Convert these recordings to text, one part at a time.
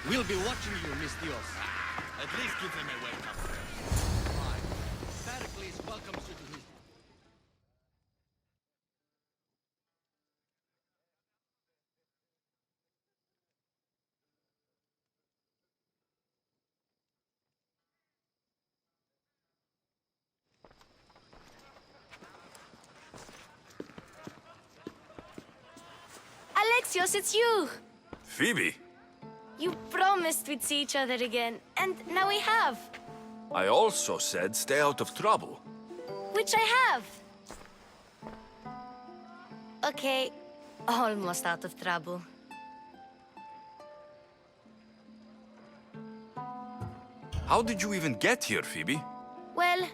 We'll be watching you, Mistios. At least give them a welcome. Fine. Pericles welcomes you to his... Alexios, it's you! Phoebe, You promised we'd see each other again, and now we have. I also said stay out of trouble. Which I have. Okay, almost out of trouble. How did you even get here, Phoebe? Well,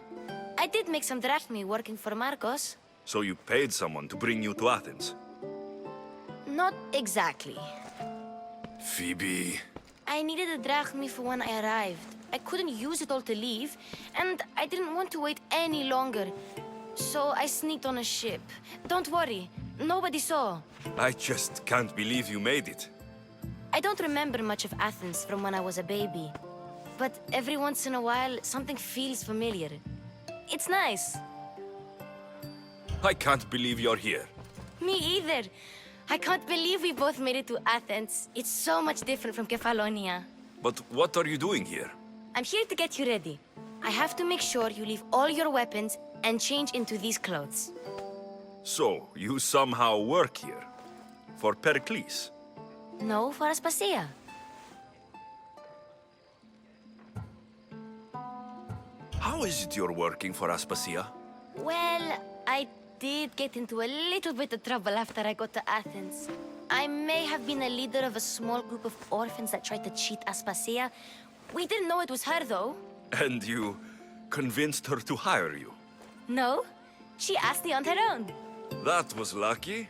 I did make some drachmi working for Marcos. So you paid someone to bring you to Athens? Not exactly. Phoebe... I needed a drachmi for when I arrived. I couldn't use it all to leave, and I didn't want to wait any longer. So I sneaked on a ship. Don't worry, nobody saw. I just can't believe you made it. I don't remember much of Athens from when I was a baby. But every once in a while, something feels familiar. It's nice. I can't believe you're here. Me either. I can't believe we both made it to Athens. It's so much different from Kefalonia. But what are you doing here? I'm here to get you ready. I have to make sure you leave all your weapons and change into these clothes. So, you somehow work here? For Pericles? No, for Aspasia. How is it you're working for Aspasia? Well, I did get into a little bit of trouble after I got to Athens. I may have been a leader of a small group of orphans that tried to cheat Aspasia. We didn't know it was her, though. And you convinced her to hire you? No, she asked me on her own. That was lucky.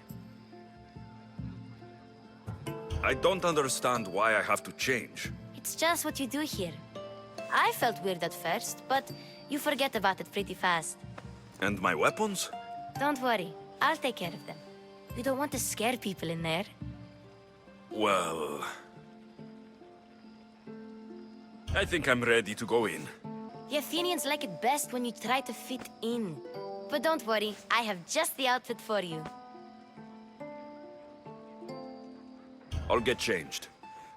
I don't understand why I have to change. It's just what you do here. I felt weird at first, but you forget about it pretty fast. And my weapons? Don't worry, I'll take care of them. You don't want to scare people in there. Well... I think I'm ready to go in. The Athenians like it best when you try to fit in. But don't worry, I have just the outfit for you. I'll get changed.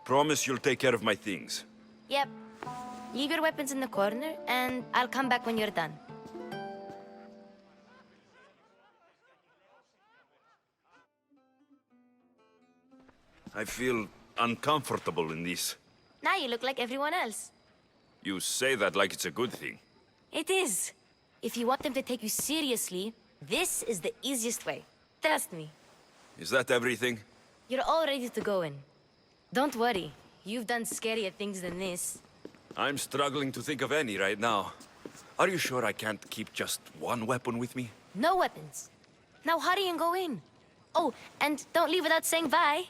Promise you'll take care of my things. Yep. Leave your weapons in the corner, and I'll come back when you're done. I feel uncomfortable in this. Now you look like everyone else. You say that like it's a good thing. It is. If you want them to take you seriously, this is the easiest way. Trust me. Is that everything? You're all ready to go in. Don't worry. You've done scarier things than this. I'm struggling to think of any right now. Are you sure I can't keep just one weapon with me? No weapons. Now hurry and go in. Oh, and don't leave without saying bye.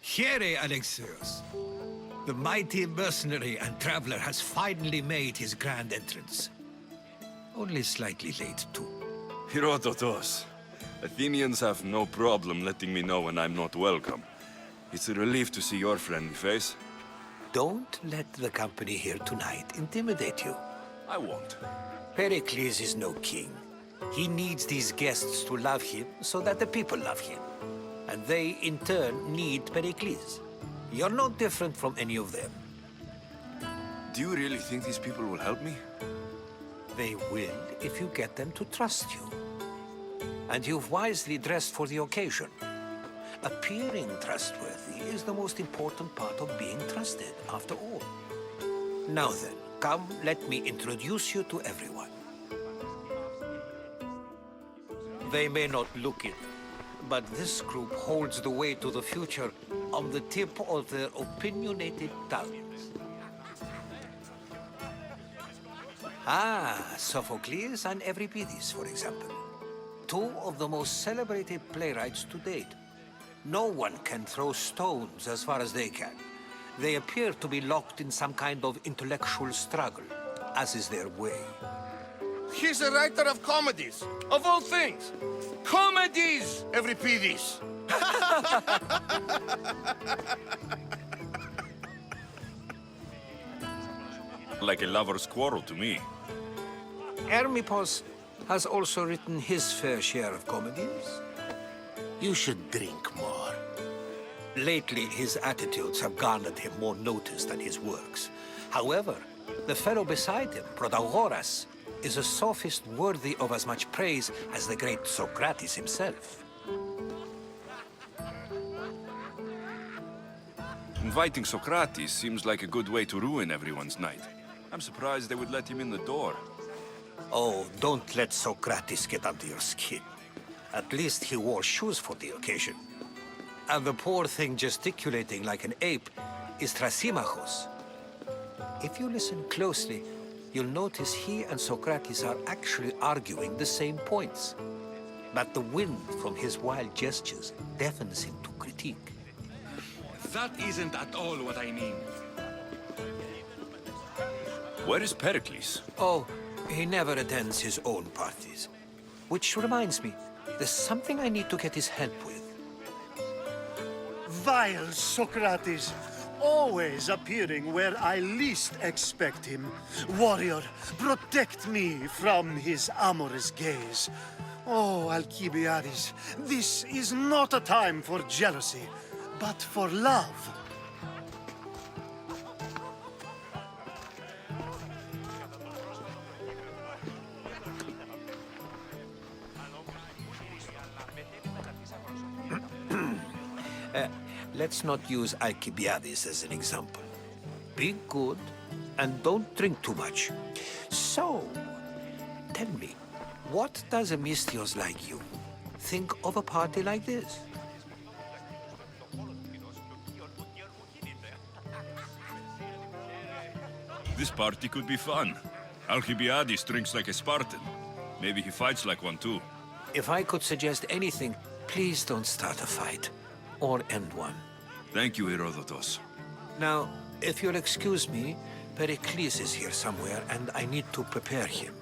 Here, Alexios. The mighty mercenary and traveler has finally made his grand entrance. Only slightly late, too. Herodotos. Athenians have no problem letting me know when I'm not welcome. It's a relief to see your friendly face. Don't let the company here tonight intimidate you. I won't. Pericles is no king. He needs these guests to love him so that the people love him. And they, in turn, need Pericles. You're no different from any of them. Do you really think these people will help me? They will if you get them to trust you. And you've wisely dressed for the occasion. Appearing trustworthy is the most important part of being trusted, after all. Now then, come, let me introduce you to everyone. They may not look it, but this group holds the way to the future on the tip of their opinionated tongues. Ah, Sophocles and Euripides, for example. Two of the most celebrated playwrights to date. No one can throw stones as far as they can. They appear to be locked in some kind of intellectual struggle, as is their way. He's a writer of comedies, of all things. Comedies! Euripides. Like a lover's quarrel to me. Hermippos has also written his fair share of comedies. You should drink more. Lately, his attitudes have garnered him more notice than his works. However, the fellow beside him, Protagoras, is a sophist worthy of as much praise as the great Socrates himself. Inviting Socrates seems like a good way to ruin everyone's night. I'm surprised they would let him in the door. Oh, don't let Socrates get under your skin. At least he wore shoes for the occasion. And the poor thing gesticulating like an ape is Thrasymachos. If you listen closely, you'll notice he and Socrates are actually arguing the same points. But the wind from his wild gestures deafens him to critique. That isn't at all what I mean. Where is Pericles? Oh, he never attends his own parties. Which reminds me, there's something I need to get his help with. Vile Socrates, always appearing where I least expect him. Warrior, protect me from his amorous gaze. Oh, Alcibiades, this is not a time for jealousy, but for love. Let's not use Alcibiades as an example. Be good and don't drink too much. So, tell me, what does a Misthios like you think of a party like this? This party could be fun. Alcibiades drinks like a Spartan. Maybe he fights like one too. If I could suggest anything, please don't start a fight or end one. Thank you, Herodotus. Now, if you'll excuse me, Pericles is here somewhere and I need to prepare him.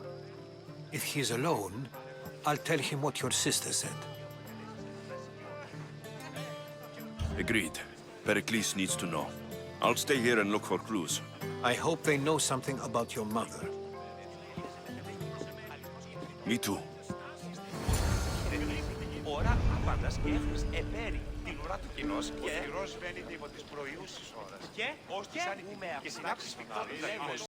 If he's alone, I'll tell him what your sister said. Agreed. Pericles needs to know. I'll stay here and look for clues. I hope they know something about your mother. Me too. Ώρα απάντας και έφερες επέρι την ουρά του κοινός και ο κυρός βαίνεται υπό τις προϊούσεις ώρας. Και ως τις ανήκουμε και συνάψεις φικτών